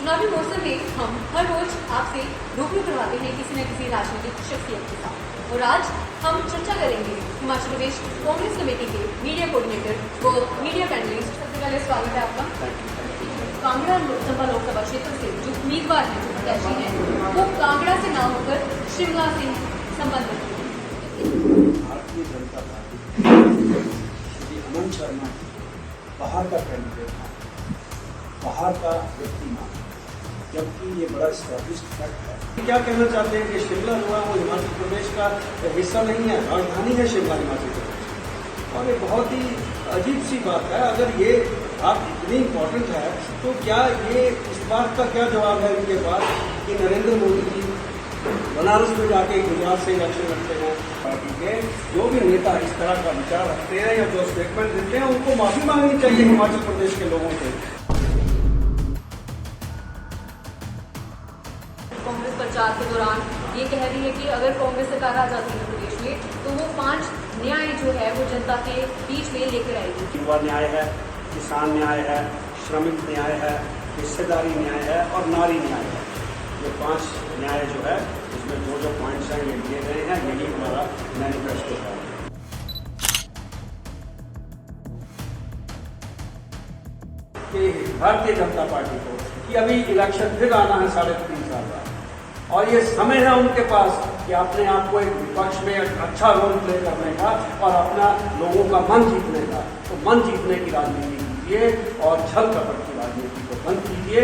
चुनावी मौसम में हम हर रोज आपसे रूबरू करवाते हैं किसी न किसी राजनीतिक शख्सियत के साथ और आज हम चर्चा करेंगे हिमाचल प्रदेश कांग्रेस कमेटी के मीडिया कोऑर्डिनेटर व मीडिया पैनलिस्ट। सबसे पहले स्वागत है आपका। कांगड़ा चंबा लोकसभा क्षेत्र से जो उम्मीदवार हैं, जो प्रत्याशी हैं, वो कांगड़ा से ना होकर शिमला से संबंध रखते हैं। भारतीय जनता पार्टी श्री अमन शर्मा बाहर का कैंडिडेट था, बाहर का व्यक्ति ना, जबकि ये बड़ा एस्टैब्लिश्ड फैक्ट है। क्या कहना चाहते हैं कि शिमला जो है वो हिमाचल प्रदेश का हिस्सा नहीं है, राजधानी है शिमला हिमाचल प्रदेश। और ये बहुत ही अजीब सी बात है। अगर ये बात इतनी इम्पोर्टेंट है तो क्या ये इस बात का क्या जवाब है इनके पास कि नरेंद्र मोदी जी बनारस में जाके गुजरात से इलेक्शन लड़ते हैं। पार्टी के जो भी नेता इस तरह का विचार रखते हैं या जो स्टेटमेंट देते हैं उनको माफी मांगनी चाहिए हिमाचल प्रदेश के लोगों से। कांग्रेस प्रचार के दौरान ये कह रही है कि अगर कांग्रेस सरकार आ जाती है प्रदेश में तो वो 5 न्याय जो है वो जनता के बीच में लेकर आएगी। युवा न्याय है, किसान न्याय है, श्रमिक न्याय है, हिस्सेदारी न्याय है और नारी न्याय है। ये 5 न्याय जो है इसमें जो पॉइंट्स हैं ये दिए गए हैं, यही हमारा मैनिफेस्टो है। कि भारतीय जनता पार्टी को कि अभी इलेक्शन फिर आना है 3.5 साल बाद और ये समय है उनके पास कि अपने आप को एक विपक्ष में एक अच्छा रोल प्ले करने का और अपना लोगों का मन जीतने का। तो मन जीतने की राजनीति कीजिए और छल कपट की राजनीति को बंद कीजिए।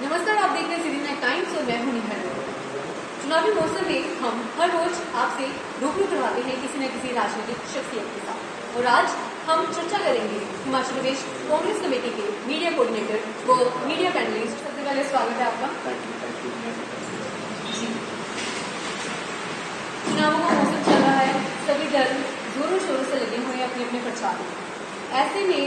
नमस्कार, आप देख रहे हैं सिटी नाइट टाइम्स और मैं हूं निहार। चुनावी मौसम में हम हर रोज आपसे रूबरू करवाते हैं किसी न किसी राजनीतिक शख्सियत के साथ और आज हम चर्चा करेंगे हिमाचल प्रदेश कांग्रेस कमेटी के मीडिया कोऑर्डिनेटर व मीडिया पैनलिस्ट। सबसे पहले स्वागत है आपका। चुनावों का मौसम चल रहा है, सभी दल जोरों शोरों से लगे हुए हैं अपने अपने प्रचार में। ऐसे में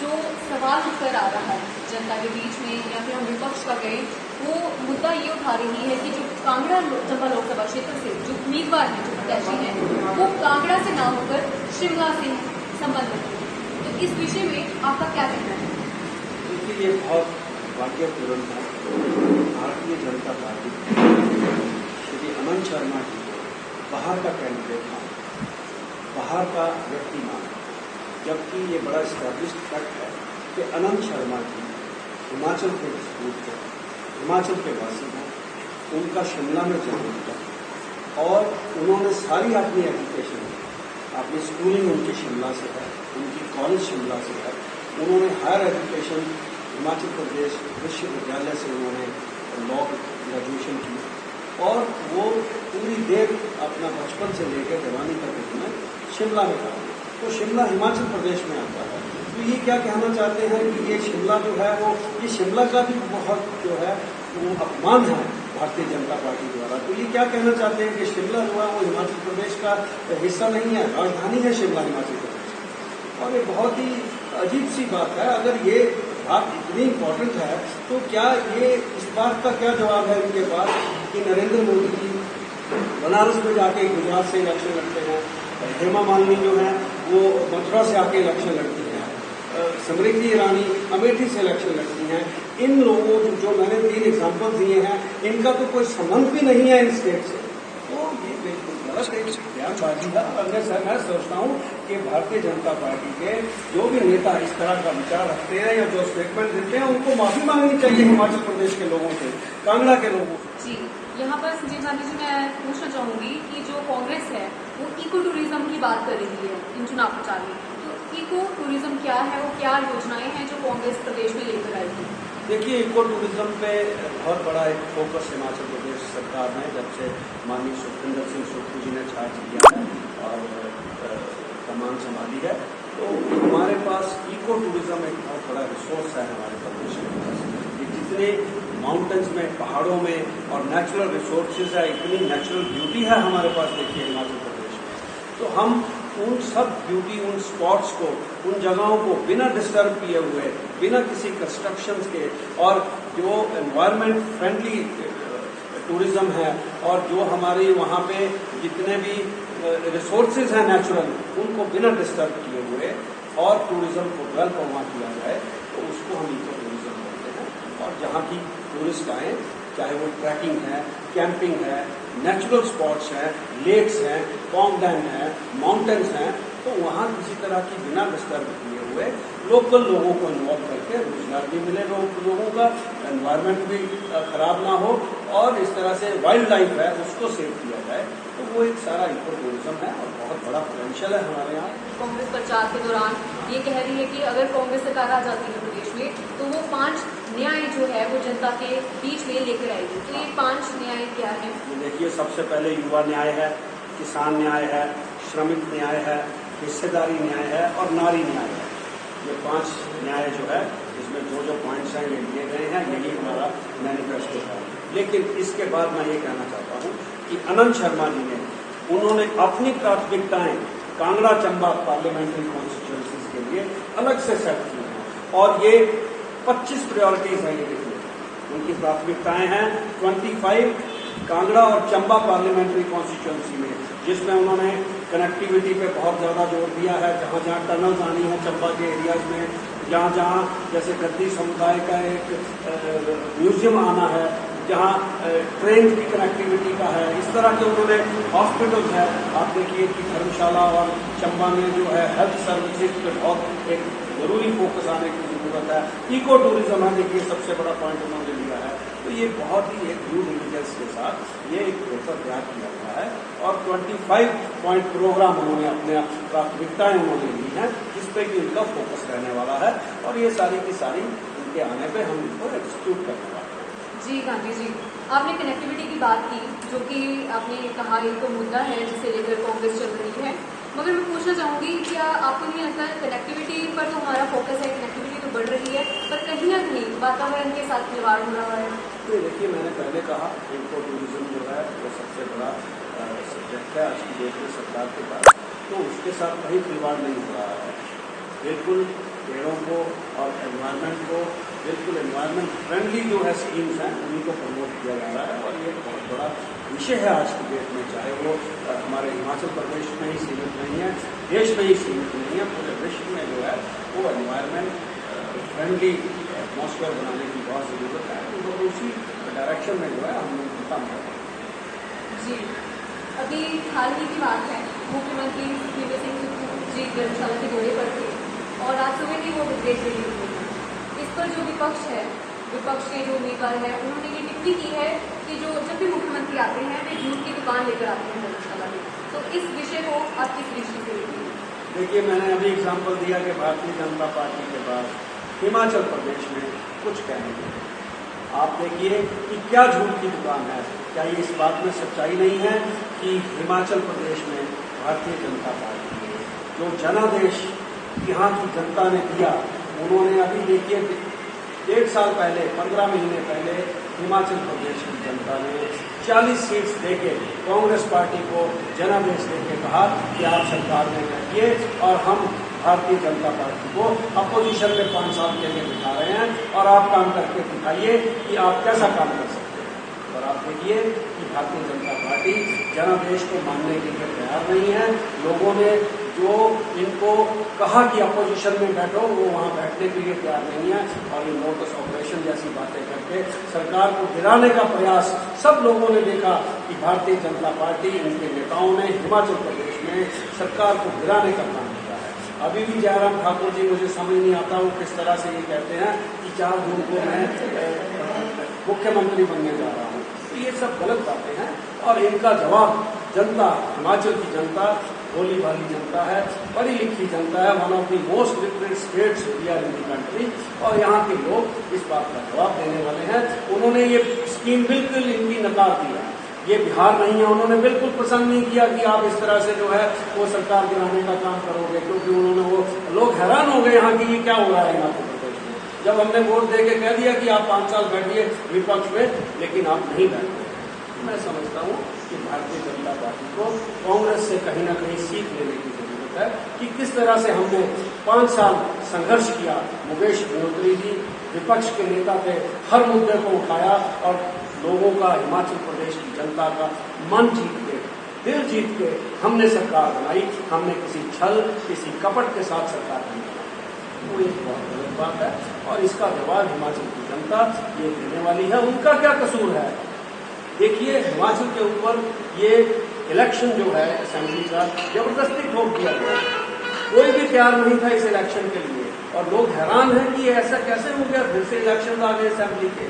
जो सवाल उठकर आ रहा है जनता के बीच में या फिर हम विपक्ष का कहें, वो मुद्दा ये उठा रही है कि जो कांगड़ा चंबा लोकसभा क्षेत्र से जो उम्मीदवार हैं, जो प्रत्याशी हैं, वो कांगड़ा से ना होकर शिमला से संबंध रखते हैं। तो इस विषय में आपका क्या कहना है? देखिए, ये बहुत भाग्यपूर्ण है। भारतीय जनता पार्टी श्री अमन शर्मा जी बाहर का कैंडिडेट था, बाहर का व्यक्ति ना, जबकि ये बड़ा एस्टैब्लिश्ड फैक्ट है कि अनंत शर्मा जी हिमाचल के सपूत हैं, हिमाचल के वासी हैं। उनका शिमला में जन्म हुआ और उन्होंने सारी अपनी एजुकेशन, अपनी स्कूलिंग उनकी शिमला से है, उनकी कॉलेज शिमला से है। उन्होंने हायर एजुकेशन हिमाचल प्रदेश विश्वविद्यालय से उन्होंने लॉ ग्रेजुएशन की और वो पूरी देर अपना बचपन से लेकर जवानी तक उन्होंने शिमला में था। तो शिमला हिमाचल प्रदेश में आता है। तो ये क्या कहना चाहते हैं कि ये शिमला जो है वो ये शिमला का भी बहुत जो है वो अपमान है भारतीय जनता पार्टी द्वारा। तो ये क्या कहना चाहते हैं कि शिमला जो है वो हिमाचल प्रदेश का हिस्सा नहीं है, राजधानी है शिमला हिमाचल प्रदेश। और ये बहुत ही अजीब सी बात है। अगर ये बात इतनी इम्पोर्टेंट है तो क्या ये इस बात का क्या जवाब है इनके पास कि नरेंद्र मोदी जी बनारस में जाके गुजरात से इलेक्शन लड़ते हैं, हेमा मालिनी जो है वो मथुरा से आके इलेक्शन लड़ती हैं, समृद्धि ईरानी अमेठी से इलेक्शन लड़ती हैं। इन लोगों जो मैंने 3 एग्जाम्पल दिए हैं, इनका तो कोई संबंध भी नहीं है इन स्टेट से। तो ये बिल्कुल गलत बयानबाजी है। मैं सोचता हूँ कि भारतीय जनता पार्टी के जो भी नेता इस तरह का विचार रखते हैं या जो स्टेटमेंट देते हैं उनको माफी मांगनी चाहिए हिमाचल प्रदेश के लोगों से, कांगड़ा के लोगों से। जी, यहाँ पर संजीव गांधी जी, मैं पूछना चाहूंगी कि जो कांग्रेस है वो इको टूरिज्म की बात कर रही है इन चुनाव प्रचार में। तो इको टूरिज्म क्या है, वो क्या योजनाएं हैं जो कांग्रेस प्रदेश में लेकर आएगी? देखिए, इको टूरिज्म पे बहुत बड़ा एक फोकस हिमाचल प्रदेश सरकार ने जब से माननीय सुखविंदर सिंह सुक्खू जी ने चार्ज किया है और कमान संभाली है, तो हमारे पास इको टूरिज्म एक बहुत बड़ा रिसोर्स है हमारे प्रदेश के पास। जितने माउंटेन्स में, पहाड़ों में और नेचुरल रिसोर्सेज है, इतनी नेचुरल ब्यूटी है हमारे पास। देखिए हिमाचल प्रदेश में तो हम उन सब ब्यूटी, उन स्पॉट्स को, उन जगहों को बिना डिस्टर्ब किए हुए, बिना किसी कंस्ट्रक्शंस के और जो एनवायरनमेंट फ्रेंडली टूरिज्म है और जो हमारे वहाँ पे जितने भी रिसोर्सेज हैं नेचुरल, उनको बिना डिस्टर्ब किए हुए और टूरिज्म को डेवलप वहाँ किया जाए तो उसको हम इको टूरिज्म बोलते हैं। और जहाँ की टूरिस्ट आए, चाहे वो ट्रैकिंग है, कैंपिंग है, नेचुरल स्पॉट्स हैं, लेक्स हैं, पॉन्ड डैम है, माउंटेन्स हैं, तो वहाँ किसी तरह की बिना डिस्टर्ब किए हुए लोकल लोगों को इन्वॉल्व करके रोजगार भी मिले लोगों का, एनवायरनमेंट भी खराब ना हो और इस तरह से वाइल्ड लाइफ है उसको सेव किया जाए। तो वो एक सारा इको टूरिज्म है और बहुत बड़ा पोटेंशियल है हमारे यहाँ। कांग्रेस प्रचार के दौरान ये कह रही है कि अगर कांग्रेस सरकार आ जाती है प्रदेश में तो वो 5 न्याय जो है वो जनता के बीच में लेकर आएगी। तो ये 5 न्याय क्या है? देखिए, सबसे पहले युवा न्याय है, किसान न्याय है, श्रमिक न्याय है, हिस्सेदारी न्याय है और नारी न्याय है। ये 5 न्याय जो है इसमें जो पॉइंट्स हैं ये लिए गए हैं, यही हमारा मैनिफेस्टो है। लेकिन इसके बाद मैं ये कहना चाहता हूँ कि अनंत शर्मा जी ने उन्होंने अपनी प्राथमिकताएं कांगड़ा चंबा पार्लियामेंट्री कॉन्स्टिट्यूंसीज के लिए अलग से सेट की हैं और ये 25 प्रायोरिटीज हैं। ये देखिए, उनकी प्राथमिकताएं हैं 25 कांगड़ा और चंबा पार्लियामेंट्री कॉन्स्टिट्यूंसी में, जिसमें उन्होंने कनेक्टिविटी पे बहुत ज्यादा जोर दिया है। जहां जहां टनल्स आनी है चंबा के एरियाज में, जहां जहां जैसे गद्दी समुदाय का एक म्यूजियम आना है, जहां ट्रेन की कनेक्टिविटी का है, इस तरह के उन्होंने हॉस्पिटल्स है। आप देखिए कि धर्मशाला और चंबा में जो है हेल्थ सर्विसेज पे बहुत एक जरूरी फोकस आने की जरूरत है। इको टूरिज्म है, देखिए सबसे बड़ा पॉइंट उन्होंने लिया है। तो ये बहुत ही एक न्यू इंटेलिजेंस के साथ ये एक पेपर तैयार किया गया है और 25 पॉइंट प्रोग्राम उन्होंने अपने प्राथमिकताएं उन्होंने ली हैं जिस पे कि उनका फोकस रहने वाला है और ये सारी की सारी उनके आने पे हम इनको एक्सक्यूट करने वाले हैं। जी गांधी जी, आपने कनेक्टिविटी की बात की, जो कि आपने कहा एक मुद्दा है जिसे लेकर कांग्रेस चल रही है, मगर मैं पूछना चाहूंगी क्या आपको नहीं लगता कनेक्टिविटी पर तो हमारा फोकस है, कनेक्टिविटी तो बढ़ रही है, पर कहीं ना कहीं वातावरण के साथ खिलवाड़ हो रहा है? तो देखिए, मैंने पहले कहा इको टूरिज्म जो है वो सबसे बड़ा सब्जेक्ट है आज की डेट में सरकार के पास, तो उसके साथ कहीं खिलवाड़ नहीं हो रहा है। बिल्कुल पेड़ों को और एनवायरनमेंट को, बिल्कुल एनवायरनमेंट फ्रेंडली जो है स्कीम्स हैं उन्हीं को प्रमोट किया जा रहा है और ये बहुत बड़ा विषय है आज की डेट में। चाहे वो हमारे हिमाचल प्रदेश में ही सीमित नहीं है, देश में ही सीमित नहीं है, पूरे विश्व में जो है वो एनवायरनमेंट फ्रेंडली एटमॉस्फेयर बनाने की बहुत जरूरत है। तो उसी डायरेक्शन में जो है हम लोग काम कर रहे हैं। जी, अभी हाल ही की बात है, मुख्यमंत्री भूपेंद्र सिंह सुक्खू जी धर्मशाला के दौरे पर थे और आज सुबह ही वो विदेश गए हुए हैं। इस पर जो विपक्ष है, विपक्ष के जो उम्मीदवार है, उन्होंने ये टिप्पणी की है कि जो जब भी मुख्यमंत्री आते हैं वे जूट की दुकान लेकर आते हैं धर्मशाला में। तो इस विषय को आप किस दृष्टि से देखते हैं? देखिए, मैंने अभी एग्जाम्पल दिया कि भारतीय जनता पार्टी के बाद हिमाचल प्रदेश में कुछ कहने के, आप देखिए कि क्या झूठ की दुकान है। क्या ये इस बात में सच्चाई नहीं है कि हिमाचल प्रदेश में भारतीय जनता पार्टी ने जो जनादेश यहाँ की जनता ने दिया, उन्होंने अभी देखिए 1.5 साल पहले, 15 महीने पहले हिमाचल प्रदेश की जनता ने 40 सीट्स देके कांग्रेस पार्टी को जनादेश देके कहा कि आप सरकार में बैठिए और हम भारतीय जनता पार्टी को अपोजिशन में 5 साल के लिए बिठा रहे हैं और आप काम करके दिखाइए कि आप कैसा काम कर सकते हैं। और आप देखिए कि भारतीय जनता पार्टी जनादेश को मानने के लिए तैयार नहीं है। लोगों ने जो इनको कहा कि अपोजिशन में बैठो, वो वहां बैठने के लिए तैयार नहीं है और ये लोटस ऑपरेशन जैसी बातें करके सरकार को गिराने का प्रयास सब लोगों ने देखा कि भारतीय जनता पार्टी, इनके नेताओं ने हिमाचल प्रदेश में सरकार को गिराने का काम किया है। अभी भी जयराम ठाकुर जी, मुझे समझ नहीं आता वो किस तरह से ये कहते हैं कि 4 जून को मैं मुख्यमंत्री बनने जा रहा हूँ। तो ये सब गलत बातें हैं और इनका जवाब जनता, हिमाचल की जनता भोली भाली जनता है, पढ़ी लिखी जनता है, one of the most literate states we are in the country, और यहाँ के लोग इस बात का जवाब देने वाले हैं। उन्होंने ये स्कीम बिल्कुल इनकी नकार दिया, ये बिहार नहीं है। उन्होंने बिल्कुल पसंद नहीं किया कि आप इस तरह से जो है वो सरकार गिराने का काम करोगे, क्योंकि उन्होंने वो लोग हैरान हो गए यहाँ की ये क्या हो रहा है हिमाचल प्रदेश में। जब हमने वोट दे के कह दिया कि आप 5 साल बैठिए विपक्ष में, लेकिन आप नहीं बैठे। मैं समझता हूँ कि भारतीय जनता पार्टी को कांग्रेस से कहीं ना कहीं सीख लेने की जरूरत है कि किस तरह से हमने 5 साल संघर्ष किया। मुकेश अग्निहोत्री जी विपक्ष के नेता थे, हर मुद्दे को उठाया और लोगों का, हिमाचल प्रदेश की जनता का मन जीत के दिल जीत के हमने सरकार बनाई, हमने किसी छल, किसी कपट के साथ सरकार नहीं बनाई। वो एक बहुत गलत बात है और इसका जवाब हिमाचल की जनता ये देने वाली है। उनका क्या कसूर है? देखिए, हिमाचल के ऊपर ये इलेक्शन जो है असेंबली का जबरदस्ती ठोक दिया गया। कोई भी तैयार नहीं था इस इलेक्शन के लिए और लोग हैरान हैं कि ये ऐसा कैसे हो गया, फिर से इलेक्शन आ गए असेंबली के।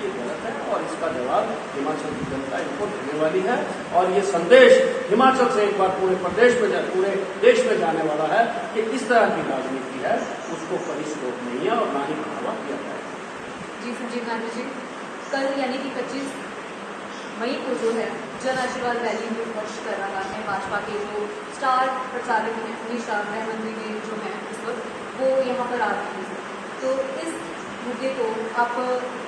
ये गलत है और इसका जवाब हिमाचल की जनता इनको देने वाली है। और ये संदेश हिमाचल से एक बार पूरे पूरे देश में जाने वाला है कि इस तरह की राजनीति है उसको कभी स्कोप नहीं है और ना ही बढ़ावा दिया जाएगा। जी संजीव गांधी जी, कल यानी कि 25 मई को जो है जन आशीर्वाद रैली में विपक्ष कर रहा है। भाजपा के जो स्टार प्रचारक हैं अमित शाह गृह मंत्री जी जो हैं इस वक्त वो यहाँ पर आ रहे हैं। तो इस मुद्दे को आप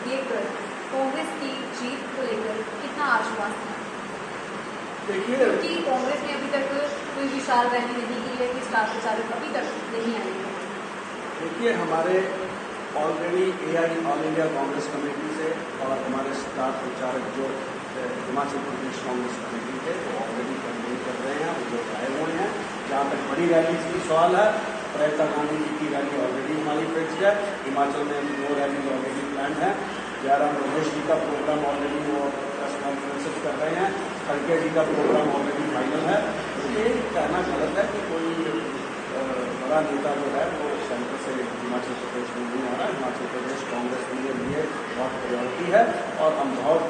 देखकर कांग्रेस की जीत को लेकर कितना आश्वासन है? देखिए, क्योंकि कांग्रेस ने अभी तक कोई विशाल रैली नहीं की है कि स्टार प्रचारक अभी तक नहीं आए हैं। देखिए, हमारे already AI all India Congress committee से और हमारे स्टार प्रचारक जो हिमाचल प्रदेश कांग्रेस कमेटी थे वो ऑलरेडी कैंपेन कर रहे हैं, वो आए हुए हैं। जहाँ तक बड़ी रैली की सवाल है, प्रियंका गांधी जी की रैली ऑलरेडी हमारी फिक्स है। हिमाचल में 2 रैली ऑलरेडी प्लान है। 11 रमेश जी का प्रोग्राम ऑलरेडी वो प्रेस कॉन्फ्रेंसेस कर रहे हैं। खड़गे जी का प्रोग्राम ऑलरेडी फाइनल है। तो ये कहना गलत है कि कोई बड़ा नेता जो है वो सेंटर से हिमाचल प्रदेश में नहीं आ रहा। हिमाचल प्रदेश कांग्रेस के लिए बहुत प्रायोरिटी है और हम बहुत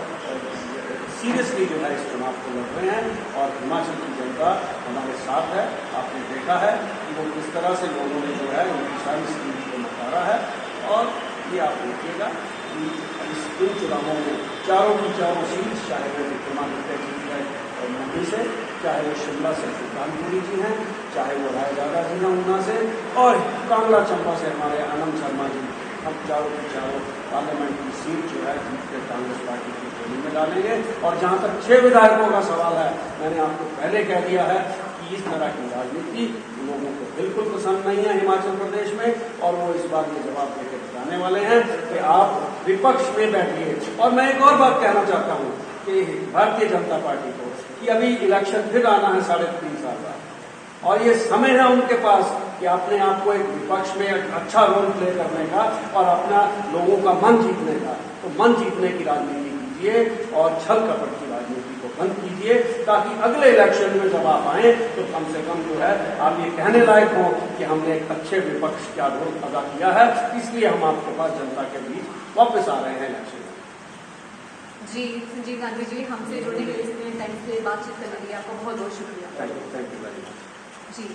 सीरियसली जो है इस चुनाव को लड़ रहे हैं और हिमाचल की जनता हमारे साथ है। आपने देखा है कि वो किस तरह से लोगों ने जो है उनकी सारी स्कीम को नकारा है और ये आप देखिएगा कि इन चुनावों में चारों की चारों सीट, चाहे वो विक्रमादित्य जी है मंडी से, चाहे वो शिमला से सुल्तानपुरी जी हैं, चाहे वो रायजादा जी हैं ऊना से, और कांगड़ा चंबा से हमारे आनंद शर्मा जी, हम चारों की चारों पार्लियामेंट की सीट जो है जीत के कांग्रेस पार्टी की झोली में डालेंगे। और जहां तक 6 विधायकों का सवाल है, मैंने आपको पहले कह दिया है कि इस तरह की राजनीति लोगों को बिल्कुल पसंद नहीं है हिमाचल प्रदेश में और वो इस बार ये जवाब देकर बताने वाले हैं कि आप विपक्ष में बैठिए। और मैं एक और बात कहना चाहता हूं कि भारतीय जनता पार्टी को कि अभी इलेक्शन फिर आना है 3.5 साल बाद और ये समय है उनके पास कि अपने आप को एक विपक्ष में एक अच्छा रोल प्ले करने का और अपना लोगों का मन जीतने का। तो मन जीतने की राजनीति कीजिए और छल कपट की राजनीति को बंद कीजिए ताकि अगले इलेक्शन में जब आप आए तो कम से कम जो है आप ये कहने लायक हो कि हमने एक अच्छे विपक्ष का रोल अदा किया है, इसलिए हम आपके पास जनता के बीच वापस आ रहे हैं इलेक्शन। जी संजीव गांधी जी, हमसे जुड़ने के लिए टाइम से बातचीत करने के लिए आपका बहुत बहुत शुक्रिया। Thank you very much. जी,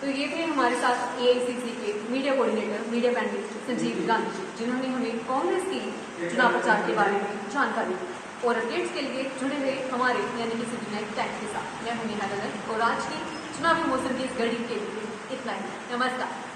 तो ये थे हमारे साथ एआईसीसी के media coordinator, media panellist Sanjeev Gandhi ji, जिन्होंने हमें कांग्रेस की चुनाव प्रचार के बारे में जानकारी दी। और अपडेट्स के लिए जुड़े हुए हमारे यानी कि सिटी नाइट टाइम्स के साथ मैं हूं नेहा दलन और आज की चुनावी मौसम की इस घड़ी के लिए इतना ही। नमस्कार।